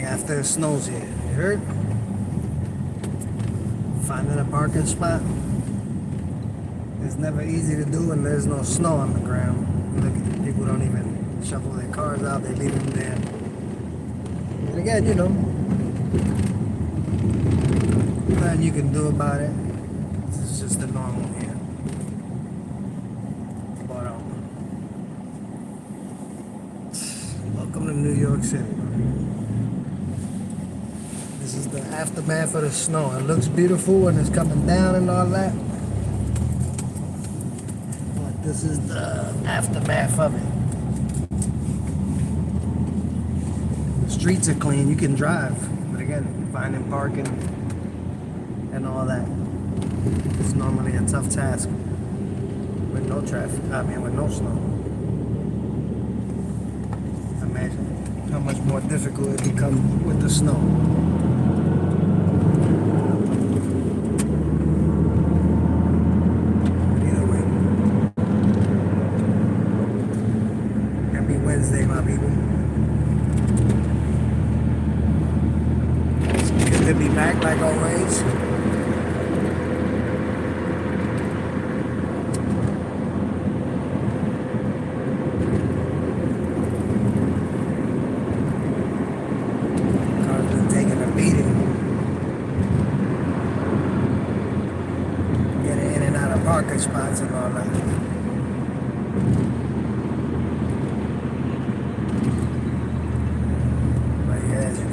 after it snows here. You heard? Finding a parking spot is never easy to do when there's no snow on the ground. Look, people don't even shovel their cars out, they leave them there. And again, you know, nothing you can do about it. This is just the normal here. But welcome to New York City. This is the aftermath of the snow. It looks beautiful when it's coming down and all that. But this is the aftermath of it. The streets are clean, you can drive. But again, finding parking and all that. It's normally a tough task with no traffic, with no snow. Imagine how much more difficult it becomes with the snow. Wednesday, my people. It's good to be back like always. Car's been taking a beating. Getting in and out of parking spots and all that.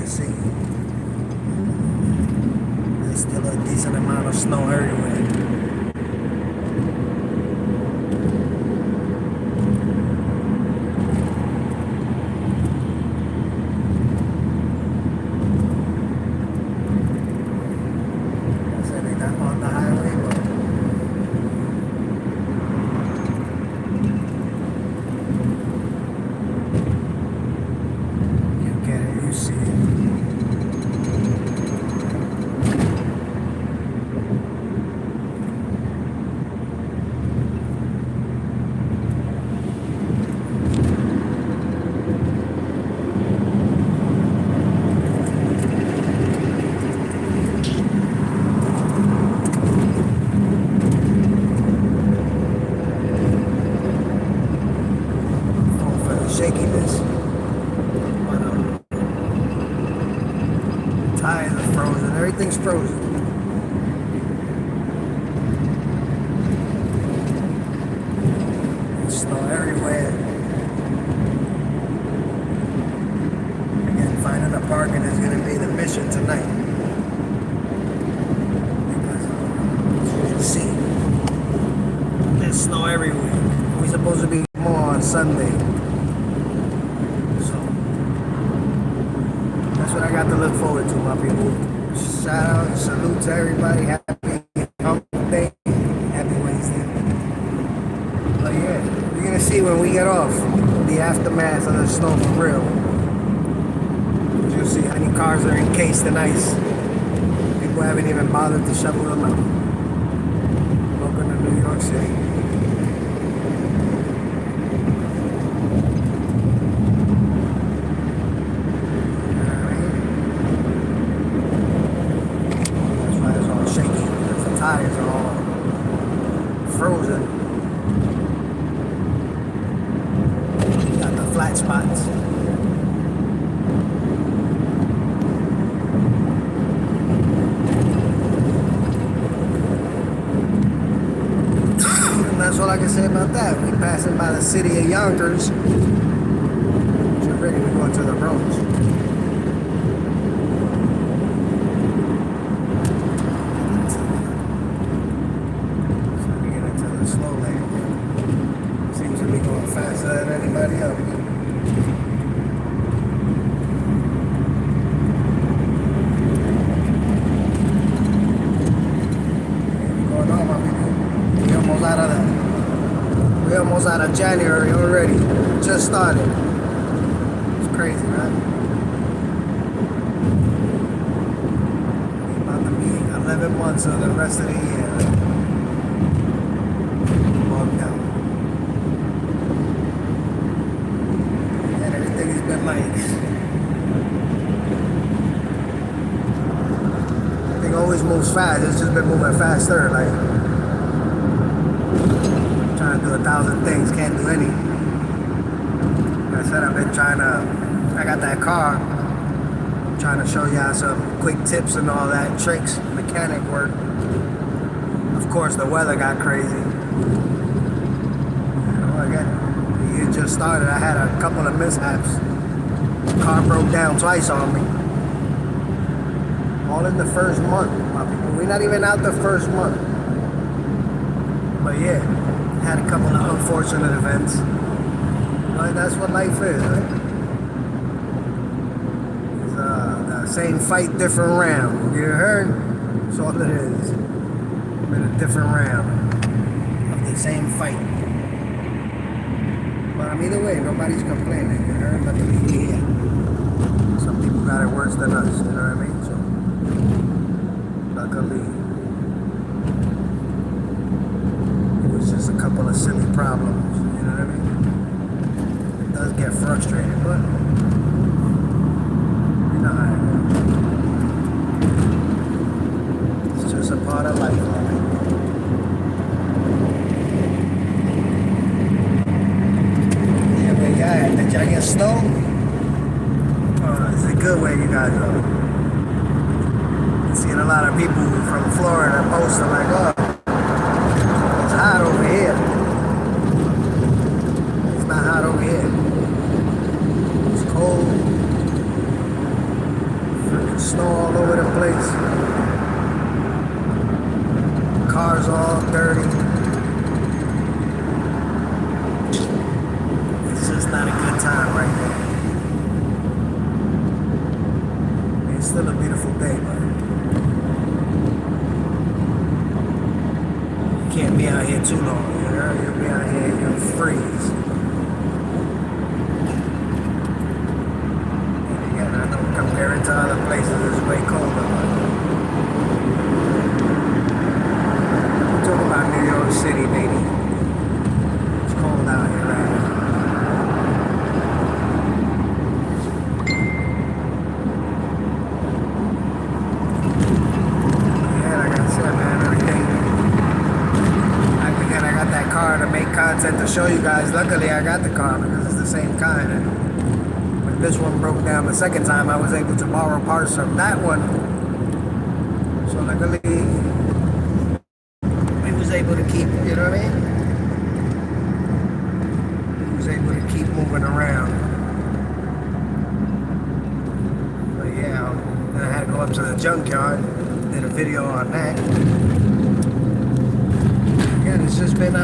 See, there's still a decent amount of snow everywhere. I said they're not on the highway, but you get it, you see it. Shakiness. But tires are frozen. Everything's frozen. There's snow everywhere. Again, finding a parking is going to be the mission tonight. Because as you can see, there's snow everywhere. We're supposed to be more on Sunday. That's what I got to look forward to, my people. Shout out and salute to everybody. Happy hump day. Happy Wednesday. But yeah, we're going to see when we get off the aftermath of the snow for real. You'll see how many cars are encased in ice. People haven't even bothered to shovel them out. Welcome to New York City. Tires are all frozen. Got the flat spots. And that's all I can say about that. We're passing by the city of Yonkers. We're ready to go to the Bronx. Slow lane. Seems to be going faster than anybody else. What's going on, my people? We're almost out of January already. Just started. It's crazy, man. We're about to be 11 months of the rest of the year. And everything has been like always moves fast. It's just been moving faster. Like trying to do 1,000 things, can't do any. Like I said, I've been trying to. I got that car. I'm trying to show y'all some quick tips and all that, tricks, mechanic work. Of course, the weather got crazy. Again, it just started. I had a couple of mishaps. The car broke down twice on me. All in the first month, my people. We're not even out the first month. But yeah, had a couple of unfortunate events. But that's what life is, right? It's the same fight, different round. You heard? That's all it is. Been a different round of the same fight. But either way, nobody's complaining. You heard? Luckily we here. Some people got it worse than us. You know what I mean? So luckily, it was just a couple of silly problems. You know what I mean? It does get frustrating, but you know how it goes. It's just a part of life, man. Yeah, but yeah, did y'all get snow? It's a good way you guys are. Seeing a lot of people from Florida posting like, oh, it's hot over here. It's not hot over here. It's cold. Freaking snow all over the place. Cars all dirty. It's just not a good time right now. It's still a beautiful day, but you can't be out here too long. You know? You'll be out here, you'll freeze. And again, I know comparing to other places, it's way colder. I'm talking about New York City, baby. It's cold out here right now. Content to show you guys. Luckily I got the car because it's the same kind, and when this one broke down the second time I was able to borrow parts from that one, so luckily we was able to keep, you know what I mean, we was able to keep moving around. But yeah, then I had to go up to the junkyard, did a video on that. Again, it's just been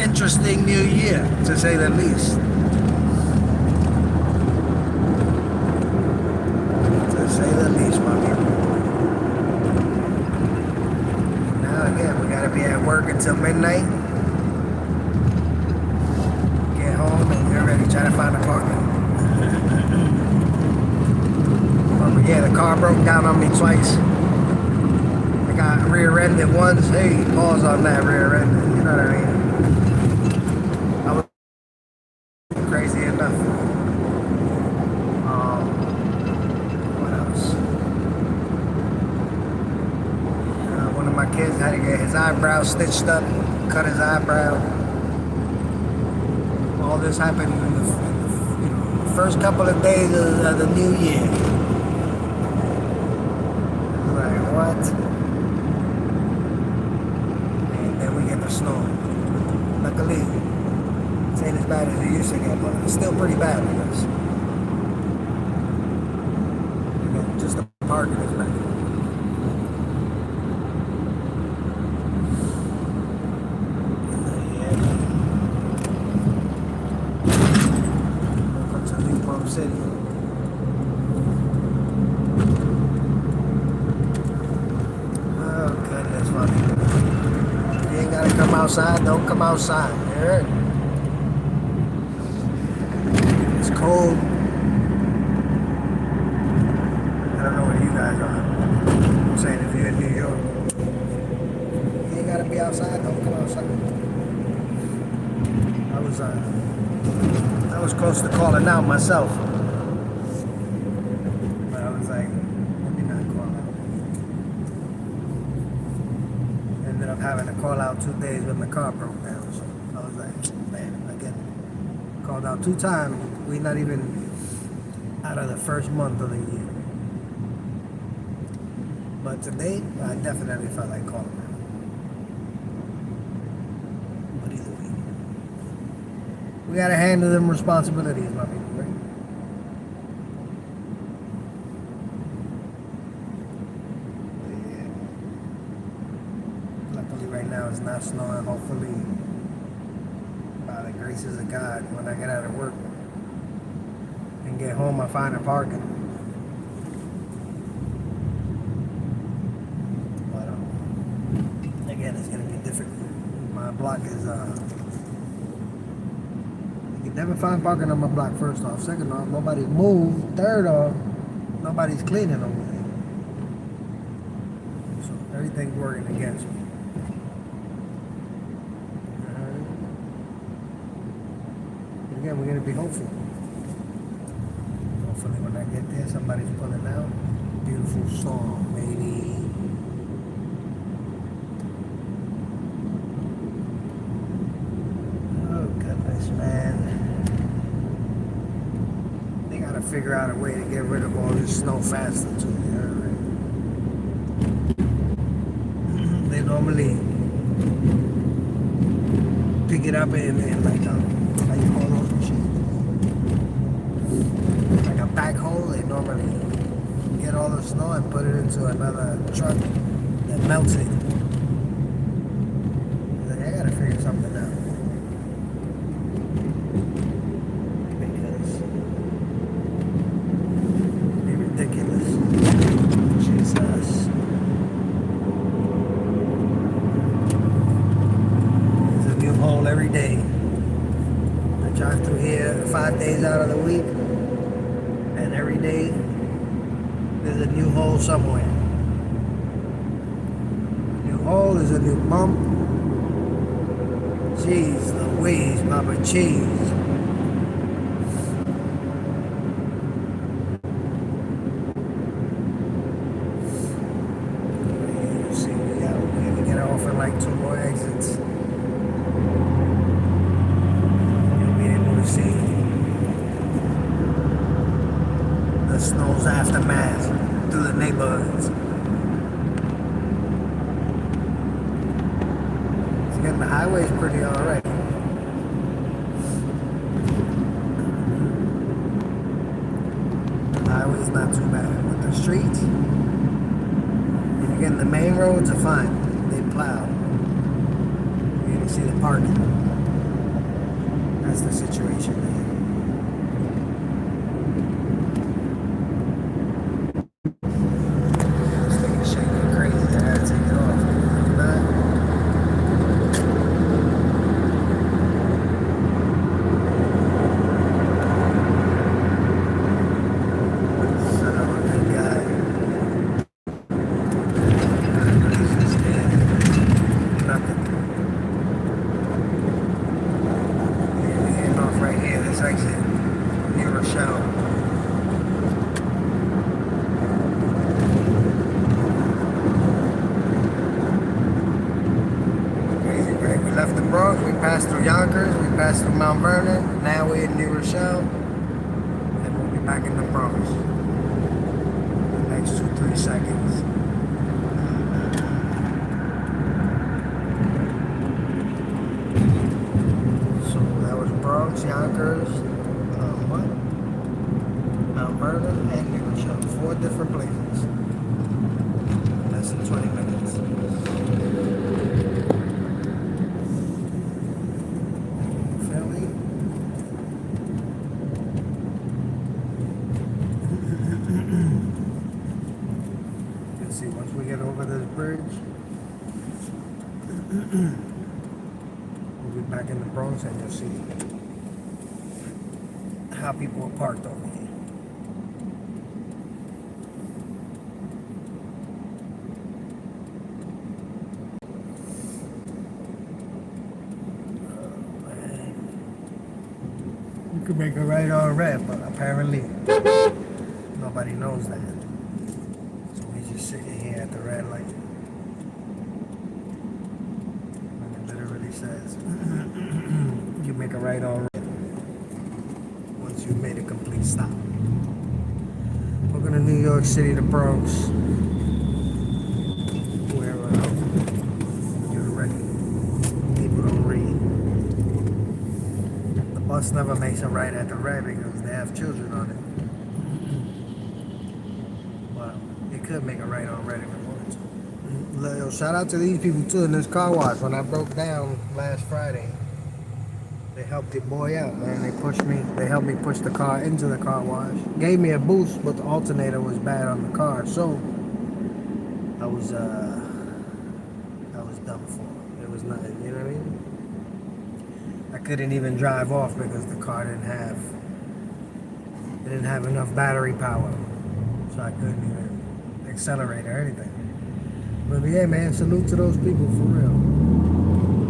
interesting new year, to say the least. To say the least, my people. Now again, we gotta be at work until midnight. Get home and get ready, try to find a parking. But yeah, the car broke down on me twice. I got rear-ended once. Hey, pause on that rear-ended, you know what I mean? Crazy enough. What else? One of my kids had to get his eyebrow stitched up, cut his eyebrow. All this happened in the first couple of days of the new year. Like, what? And then we get the snow. Luckily, it ain't as bad as it used to get, but it's still pretty bad, I guess. Again, just the parking is bad. Welcome to New Palm City. Oh, goodness, buddy. If you ain't gotta come outside, don't come outside. You heard? Cold. I don't know where you guys are. I'm saying if you're in New York, you ain't gotta be outside, don't come outside. I was close to calling out myself. But I was like, let me not call out. having to call out 2 days when my car broke down. So I was like, man, again, called out 2 times. We're not even out of the first month of the year. But today, I definitely felt like calling out. But either way, we gotta handle them responsibilities, my people, right? Luckily, right now it's not snowing. Hopefully, by the graces of God, when I get out of work and get home, I find a parking. But again, it's gonna be different. My block is you can never find parking on my block. First off, second off, nobody's moved. Third off, nobody's cleaning over there. So everything's working against me. Again, we're gonna be hopeful. Hopefully, when I get there, somebody's pulling out. Beautiful storm, baby. Oh goodness, man! They gotta figure out a way to get rid of all this snow faster too. They normally pick it up in like how you call those machines? Like a backhoe. They normally get all the snow and put it into another truck that melts it. Like, I gotta figure something out. Because it'd be ridiculous. Jesus. There's a new hole every day. I drive through here 5 days out of the week, and every day there's a new hole somewhere. New hole is a new bump. Jeez Louise, Papa Cheese. You see, we gotta get off in like 2 more exits. You'll be able to see the snow's aftermath through the neighborhoods. Again, the highway's pretty alright. The highway's not too bad. But the streets, and again, the main roads are fine. They plow. You can see the parking. That's the situation there. We passed through Yonkers, we passed through Mount Vernon, now we're in New Rochelle, and we'll be back in the Bronx in the next 2-3 seconds. So that was Bronx, Yonkers, Mount Vernon, and New Rochelle. 4 different places. Less than 20 minutes. Once we get over this bridge, we'll be back in the Bronx, and you'll see how people are parked over here. You could make a right on red, but apparently nobody knows that. So we just sitting here at the red light. says you make a right on red once you've made a complete stop. We're going to New York City, the Bronx, where you're ready. People don't read. The bus never makes a right at the red because they have children on it. Well, it could make a right on red if it wanted to. Yo, shout out to these people too in this car wash. When I broke down last Friday, they helped the boy out, man. They pushed me. They helped me push the car into the car wash. Gave me a boost, but the alternator was bad on the car, so I was done for. It was nothing, you know what I mean? I couldn't even drive off because the car didn't have enough battery power, so I couldn't even accelerate or anything. But yeah, man, salute to those people for real.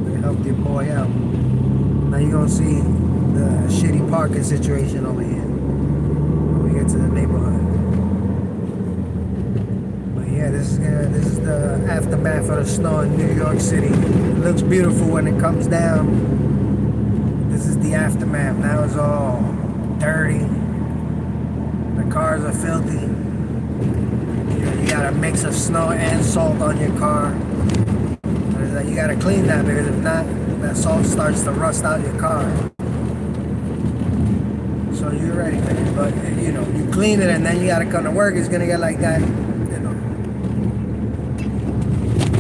They helped your boy out. Now you're gonna see the shitty parking situation over here when we get to the neighborhood. But yeah, this is the aftermath of the snow in New York City. It looks beautiful when it comes down. This is the aftermath. Now it's all dirty. The cars are filthy. You got a mix of snow and salt on your car. You gotta clean that because if not, that salt starts to rust out your car. So you're ready, man. But you know, you clean it and then you gotta come to work, it's gonna get like that. You know.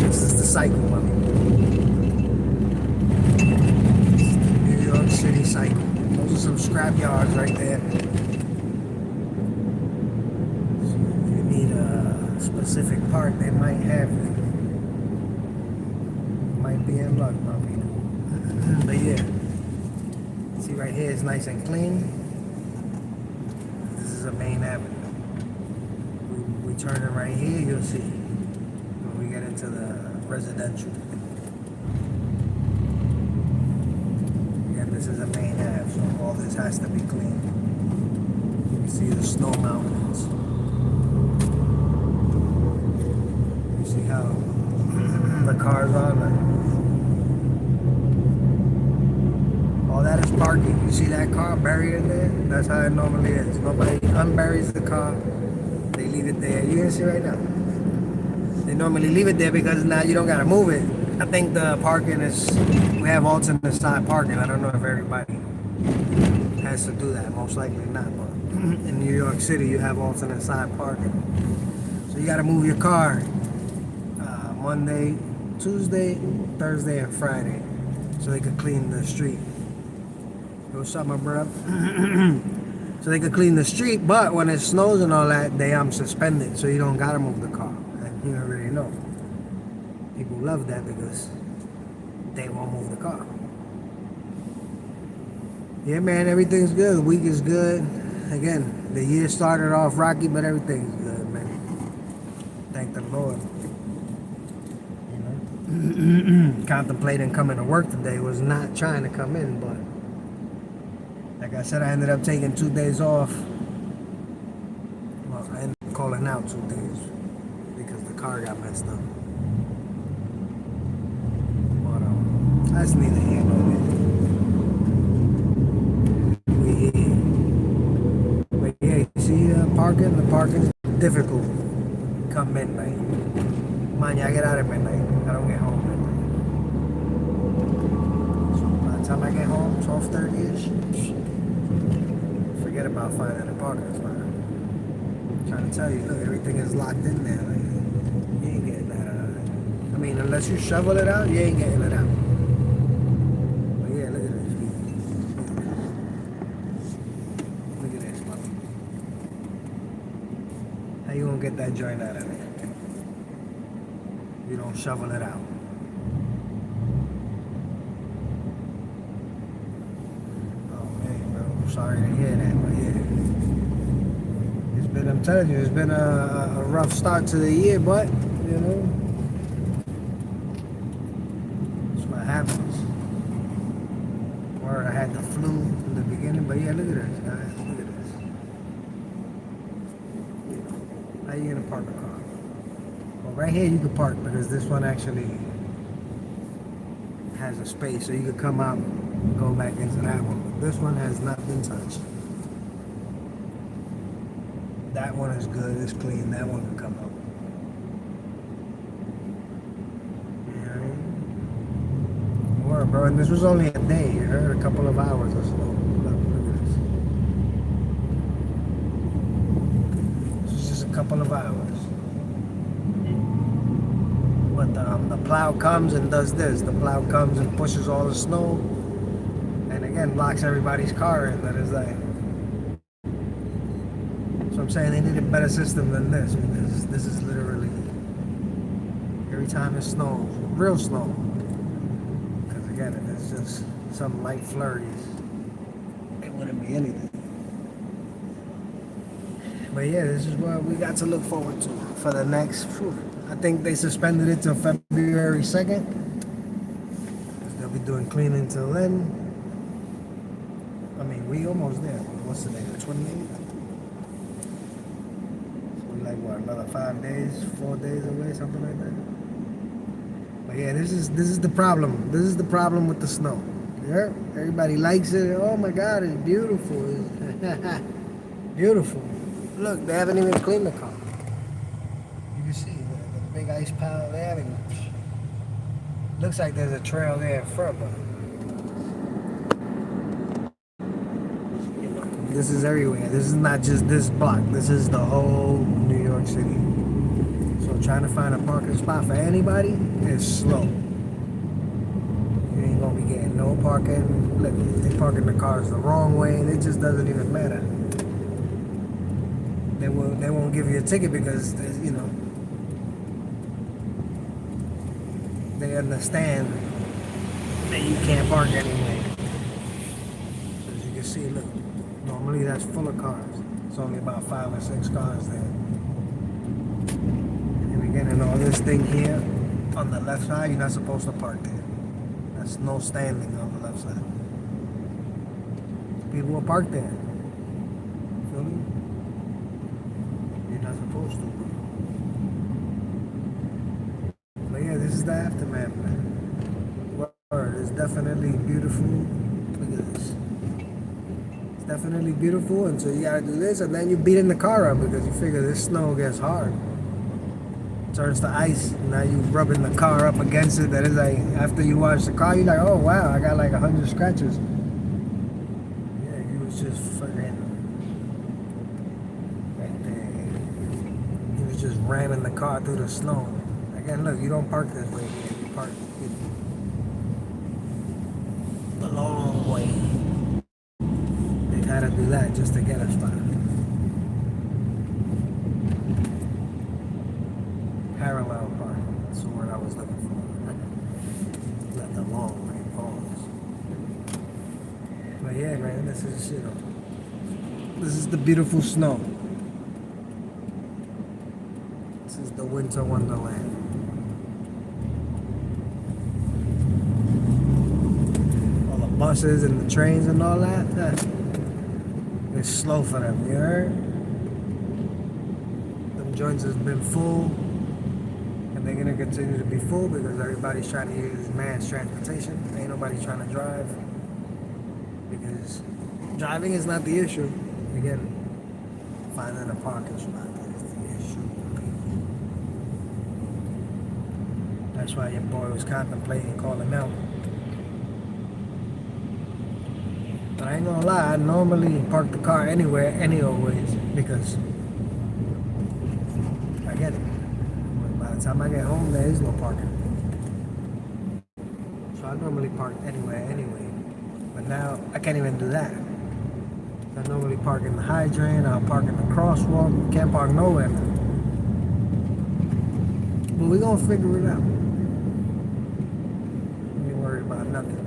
This is the cycle, man. This is the New York City cycle. Those are some scrap yards right there. So if you need a specific part, they might have it. Might be in luck, my people. But yeah, see right here, it's nice and clean. This is a main avenue. We turn it right here, you'll see when we get into the residential. Again, this is a main ave, so all this has to be clean. You see the snow mountains. You see how the cars are like. All that is parking. You see that car buried in there? That's how it normally is. Nobody unburies the car. They leave it there. You can see right now. They normally leave it there because now you don't gotta move it. I think the parking is, we have alternate side parking. I don't know if everybody has to do that. Most likely not, but in New York City you have alternate side parking. So you gotta move your car Monday, Tuesday, Thursday, and Friday so they could clean the street. What's up, my brother? So they could clean the street, but when it snows and all that, they suspended, so you don't gotta move the car. And you already know. People love that because they won't move the car. Yeah, man, everything's good. The week is good. Again, the year started off rocky, but everything's good, man. Thank the Lord. Contemplating coming to work today, was not trying to come in, but like I said, I ended up taking 2 days off. Well, I ended up calling out 2 days because the car got messed up. But that's neither here nor there. We here. But yeah, you see parking? The parking's difficult come midnight. Mind you, I get out at midnight. I don't get home at midnight. So by the time I get home, 12:30ish, forget about finding a parking spot. I'm trying to tell you, look, everything is locked in there. Like, you ain't getting that out of it. I mean, unless you shovel it out, you ain't getting it out. But yeah, look at this. Look at this, mother. How you gonna get that joint out of there? You don't shovel it out. Oh man, bro, I'm sorry to hear that, but yeah. I'm telling you, it's been a rough start to the year, but, you know, that's what happens. Or I had the flu in the beginning, but yeah, look at this, guys, look at this. How you gonna park a car? Well, right here you can park because this one actually has a space, so you could come out and go back into that one. But this one has not been touched. That one is good, it's clean. That one can come out. Yeah. Word, bro. And this was only a day. You heard, a couple of hours or so. Look at this. This is just a couple of hours. But the plow comes and does this. The plow comes and pushes all the snow, and again blocks everybody's car in. That is like. So I'm saying they need a better system than this, because this is literally every time it snows, real snow. Because again, if it's just some light flurries, it wouldn't be anything. But yeah, this is what we got to look forward to for the next. I think they suspended it till February 2nd. They'll be doing cleaning till then. I mean, we almost there. What's the day? The 28th? Like what, another 5 days, 4 days away, something like that. But yeah, this is the problem. This is the problem with the snow. Yeah, everybody likes it. Oh my God, it's beautiful. It's beautiful. Look, they haven't even cleaned the car. You can see the big ice pile. They haven't. Looks like there's a trail there in front, but this is everywhere. This is not just this block. This is the whole New York City. So trying to find a parking spot for anybody is slow. You ain't gonna be getting no parking. Look, they parking the cars the wrong way. It just doesn't even matter. They won't give you a ticket because they understand that you can't park anyway. So as you can see, look. Normally that's full of cars. It's only about 5 or 6 cars there. And again, in all this thing here, on the left side, you're not supposed to park there. That's no standing on the left side. People will park there. Feel me? You're not supposed to. But yeah, this is the aftermath, man. Word, it's definitely beautiful. Look at this. Definitely beautiful until you gotta do this, and then you're beating the car up because you figure this snow gets hard. Turns to ice, and now you rubbing the car up against it. That is like, after you wash the car, you're like, oh wow, I got like 100 scratches. Yeah, you was just fucking right there. You was just ramming the car through the snow. Again, look, you don't park this way here. You park the long way. How to do that just to get a spot. Parallel parking. That's the word I was looking for. Not the long way. Pause. But yeah, man, this is the beautiful snow. This is the winter wonderland. All the buses and the trains and all that. It's slow for them, you heard? Them joints has been full, and they're gonna continue to be full because everybody's trying to use mass transportation. Ain't nobody trying to drive because driving is not the issue. Again, finding a parking spot is the issue. That's why your boy was contemplating calling out. But I ain't gonna lie, I normally park the car anywhere, any old ways, because I get it. By the time I get home, there is no parking. So I normally park anywhere, anyway. But now, I can't even do that. I normally park in the hydrant, I'll park in the crosswalk, can't park nowhere now. But we gonna figure it out. We ain't worried about nothing.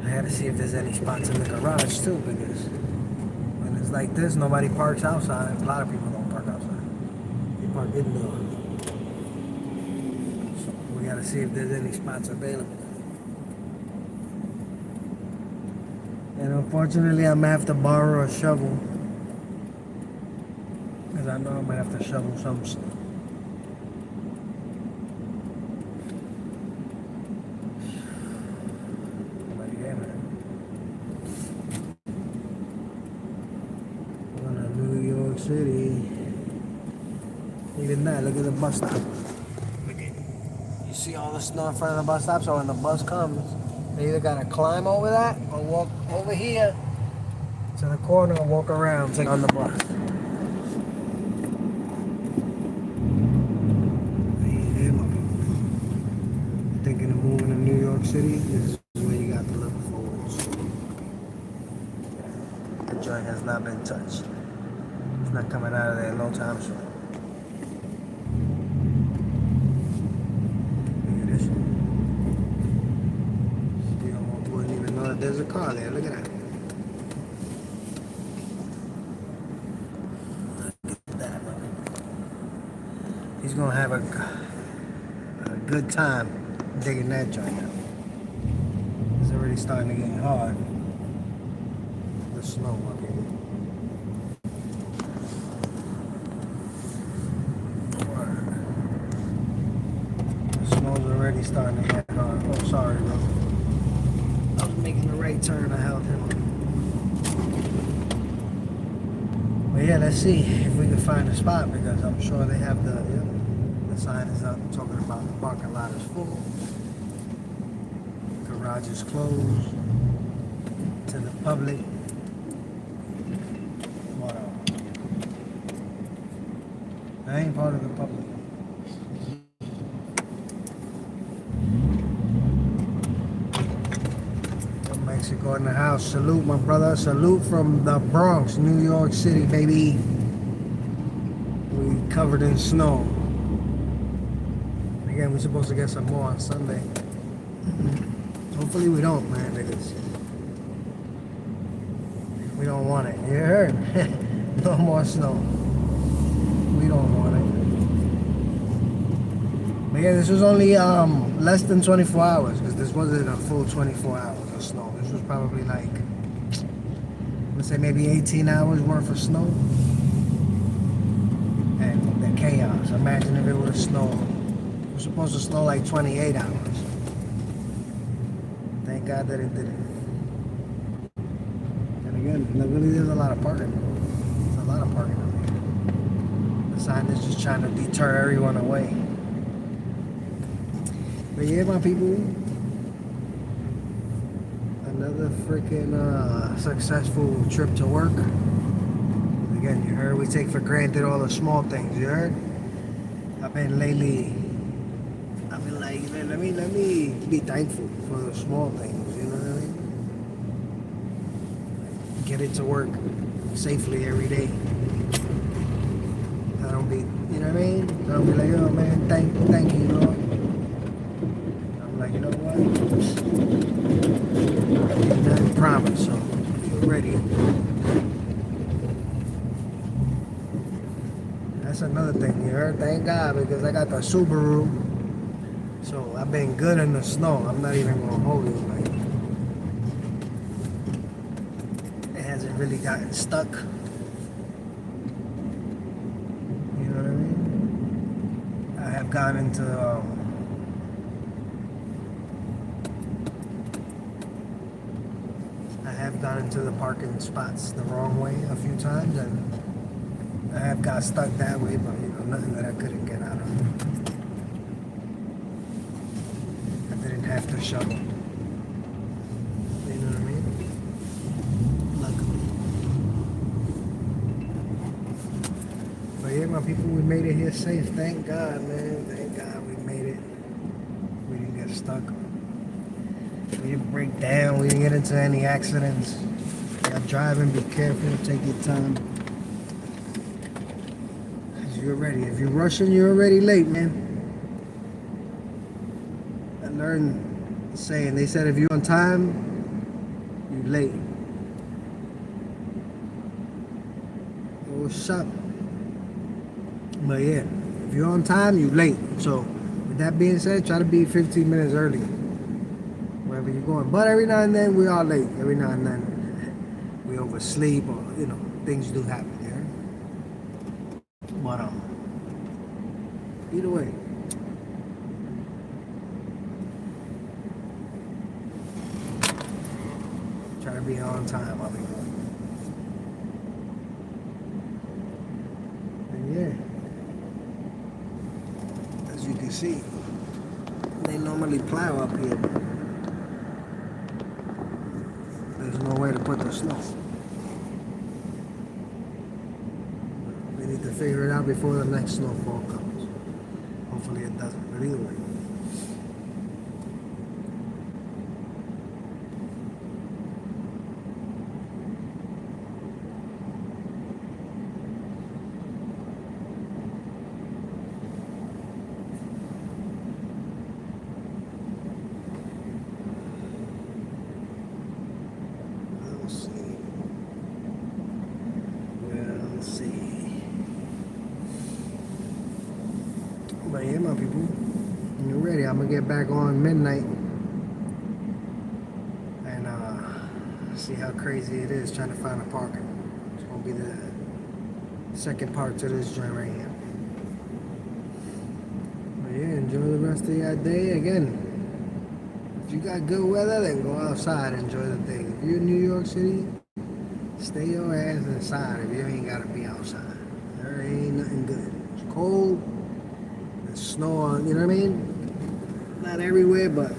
I had to see if there's any spots in the garage too, because when it's like this, nobody parks outside. A lot of people don't park outside. They park indoors. So we gotta see if there's any spots available. And unfortunately, I'm gonna have to borrow a shovel, because I know I'm gonna have to shovel some stuff. Even that, look at the bus stop. Look at, you see all the snow in front of the bus stop, so when the bus comes, they either gotta climb over that or walk over here to the corner and walk around, take on the bus. Yeah, my people. Thinking of moving to New York City, this is where you got to look forward to. The joint has not been touched. It's not coming out of there no time soon. Look at this. You wouldn't even know that there's a car there. Look at that. Look at that. He's gonna have a good time digging that joint out. It's already starting to get hard. The snow up here. The snow's already starting to get hard. Oh, sorry, bro. I was making the right turn. I held him. But yeah, let's see if we can find a spot because I'm sure they have the sign is up talking about the parking lot is full. Garage is closed to the public. What else? I ain't part of the public. From Mexico in the house. Salute, my brother. Salute from the Bronx, New York City, baby. We covered in snow. Again, we're supposed to get some more on Sunday. Hopefully we don't, man, because we don't want it. You heard? No more snow. We don't want it. But yeah, this was only less than 24 hours, because this wasn't a full 24 hours of snow. This was probably like, let's say maybe 18 hours worth of snow. And the chaos. Imagine if it would have snowed. It was supposed to snow like 28 hours. Thank God that it didn't. And again, really there's a lot of parking. There's a lot of parking over here. The sign is just trying to deter everyone away. But yeah, my people, another freaking successful trip to work. Again, you heard we take for granted all the small things, you heard? I've been like, let me be thankful for the small things, you know what I mean? Get it to work safely every day. I don't be, you know what I mean? I don't be like, oh man, thank you, Lord. I'm like, you know what? Ain't nothing promised, so you're ready. That's another thing, you heard? Thank God, because I got the Subaru. So I've been good in the snow. I'm not even gonna hold you. Like, it hasn't really gotten stuck. You know what I mean? I have gone into the parking spots the wrong way a few times, and I have got stuck that way, but you know, nothing that I couldn't get out of. Have to shovel. You know what I mean? Luckily. But yeah, my people, we made it here safe. Thank God, man. Thank God we made it. We didn't get stuck. We didn't break down. We didn't get into any accidents. Y'all driving, be careful. Take your time. Cause you're ready. If you're rushing, you're already late, man. Learn saying, they said if you're on time, you're late. What's up? But yeah, if you're on time, you're late. So with that being said, try to be 15 minutes early wherever you're going. But every now and then we are late. Every now and then we oversleep, or you know, things do happen there. But either way, try to be on time, I'll be good. And yeah. as you can see. They normally plow up here, but there's no way to put the snow. We need to figure it out before the next snowfall comes. Hopefully it doesn't, but either way. But yeah, my people, when you're ready, I'm gonna get back on midnight and see how crazy it is trying to find a parking. It's gonna be the second part to this joint right here. But yeah, enjoy the rest of your day. Again, if you got good weather, then go outside and enjoy the day. If you're in New York City, stay your ass inside if you ain't gotta be outside. There ain't nothing good. It's cold. Snow on, you know what I mean? Not everywhere, but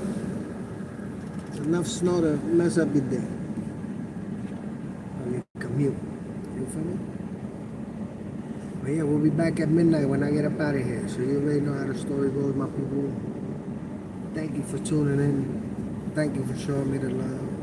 it's enough snow to mess up your day. Or your commute. You feel me? But yeah, we'll be back at midnight when I get up out of here. So you already know how the story goes, my people. Thank you for tuning in. Thank you for showing me the love.